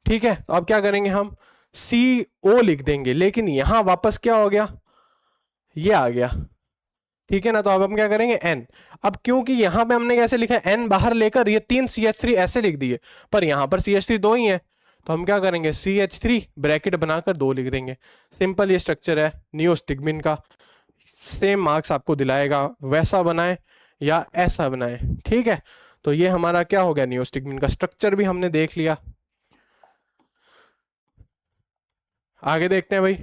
ठीक है। तो अब क्या करेंगे, हम CO लिख देंगे, लेकिन यहां वापस क्या हो गया, ये आ गया, ठीक है ना। तो अब हम क्या करेंगे N। अब क्योंकि यहां पे हमने कैसे लिखा है, N बाहर लेकर ये 3 CH3 ऐसे लिख दिए, पर यहां पर CH3 दो ही है, तो हम क्या करेंगे, CH3 ब्रैकेट बनाकर 2 लिख देंगे। सिंपल ये स्ट्रक्चर है नियोस्टिग्मिन का, सेम मार्क्स आपको दिलाएगा, वैसा बनाए या ऐसा बनाए, ठीक है। तो ये हमारा क्या हो गया, नियोस्टिग्मिन का स्ट्रक्चर भी हमने देख लिया। आगे देखते हैं भाई।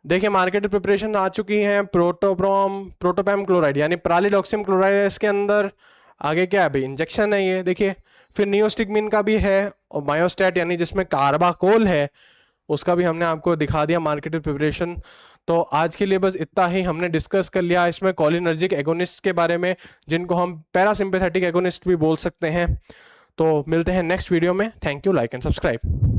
देखिए मार्केट प्रिपरेशन आ चुकी है, प्रोटोपैम क्लोराइड यानी प्रालिडॉक्सिम क्लोराइड है इसके अंदर। आगे क्या है भाई, इंजेक्शन है ये, देखिए। फिर नियोस्टिग्मिन का भी है, और मायोस्टैट यानी जिसमें कार्बाकोल है, उसका भी हमने आपको दिखा दिया मार्केट प्रिपरेशन। तो आज के लिए बस इतना ही हमने डिस्कस कर लिया इसमें कोलिनर्जिक एगोनिस्ट के बारे में, जिनको हम पैरासिम्पैथेटिक एगोनिस्ट भी बोल सकते हैं। तो मिलते हैं नेक्स्ट वीडियो में। Thank you, like and subscribe.